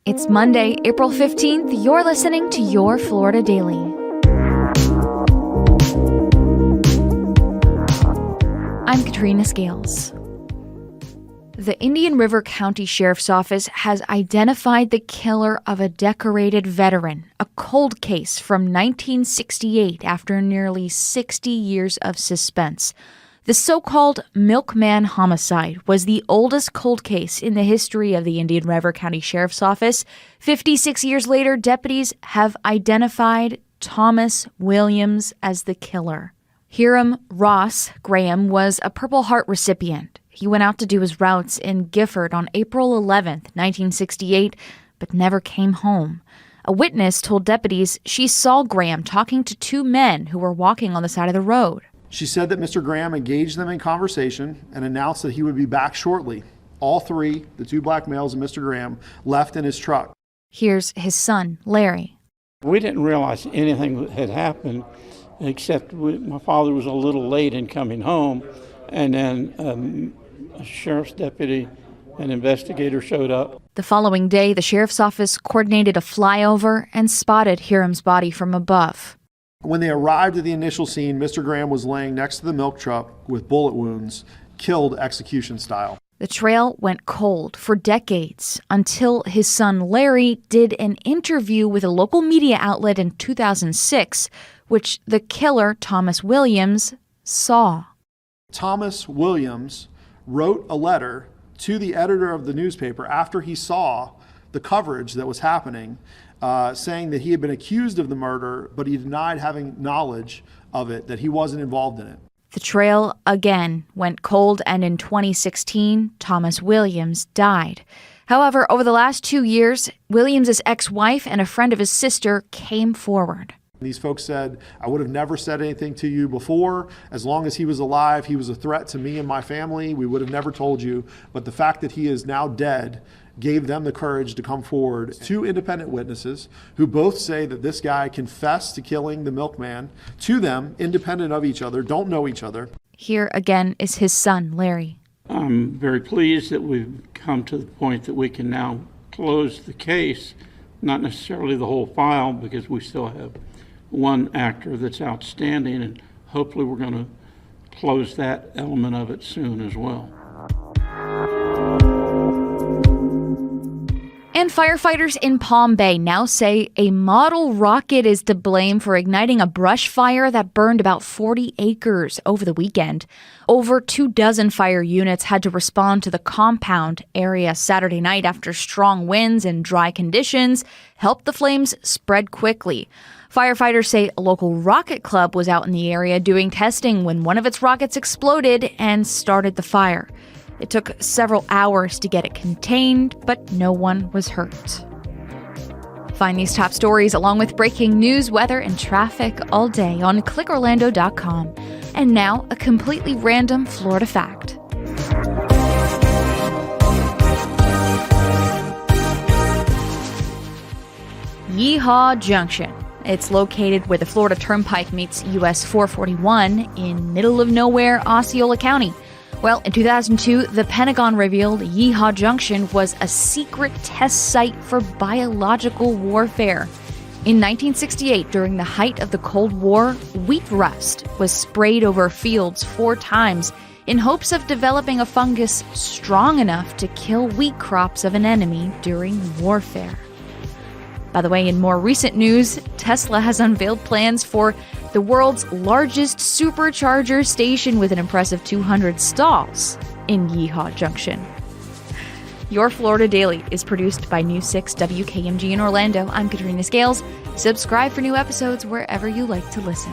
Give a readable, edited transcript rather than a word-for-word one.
It's Monday, April 15th. You're listening to Your Florida Daily. I'm Katrina Scales. The Indian River County Sheriff's Office has identified the killer of a decorated veteran, a cold case from 1968 after nearly 60 years of suspense. The so-called Milkman homicide was the oldest cold case in the history of the Indian River County Sheriff's Office. 56 years later, deputies have identified Thomas Williams as the killer. Hiram Ross Graham was a Purple Heart recipient. He went out to do his routes in Gifford on April 11th, 1968, but never came home. A witness told deputies she saw Graham talking to two men who were walking on the side of the road. She said that Mr. Graham engaged them in conversation and announced that he would be back shortly. All three, the two black males and Mr. Graham, left in his truck. Here's his son, Larry. We didn't realize anything had happened, except my father was a little late in coming home, and then a sheriff's deputy, an investigator showed up. The following day, the sheriff's office coordinated a flyover and spotted Hiram's body from above. When they arrived at the initial scene, Mr. Graham was laying next to the milk truck with bullet wounds, killed execution style. The trail went cold for decades until his son Larry did an interview with a local media outlet in 2006, which the killer, Thomas Williams, saw. Thomas Williams wrote a letter to the editor of the newspaper after he saw the coverage that was happening, saying that he had been accused of the murder, but he denied having knowledge of it, that he wasn't involved in it. The trail again went cold, and in 2016, Thomas Williams died. However, over the last 2 years, Williams' ex-wife and a friend of his sister came forward. These folks said, I would have never said anything to you before. As long as he was alive, he was a threat to me and my family. We would have never told you. But the fact that he is now dead gave them the courage to come forward. Two independent witnesses who both say that this guy confessed to killing the milkman to them, independent of each other, don't know each other. Here again is his son, Larry. I'm very pleased that we've come to the point that we can now close the case, not necessarily the whole file, because we still have one actor that's outstanding, and hopefully we're going to close that element of it soon as well. And firefighters in Palm Bay now say a model rocket is to blame for igniting a brush fire that burned about 40 acres over the weekend. Over 24 fire units had to respond to the compound area Saturday night after strong winds and dry conditions helped the flames spread quickly. Firefighters say a local rocket club was out in the area doing testing when one of its rockets exploded and started the fire. It took several hours to get it contained, but no one was hurt. Find these top stories along with breaking news, weather, and traffic all day on clickorlando.com. And now, a completely random Florida fact. Yeehaw Junction. It's located where the Florida Turnpike meets US 441 in middle of nowhere, Osceola County. Well, in 2002, the Pentagon revealed Yeehaw Junction was a secret test site for biological warfare. In 1968, during the height of the Cold War, wheat rust was sprayed over fields 4 times in hopes of developing a fungus strong enough to kill wheat crops of an enemy during warfare. By the way, in more recent news, Tesla has unveiled plans for the world's largest supercharger station with an impressive 200 stalls in Yeehaw Junction. Your Florida Daily is produced by News 6 WKMG in Orlando. I'm Katrina Scales. Subscribe for new episodes wherever you like to listen.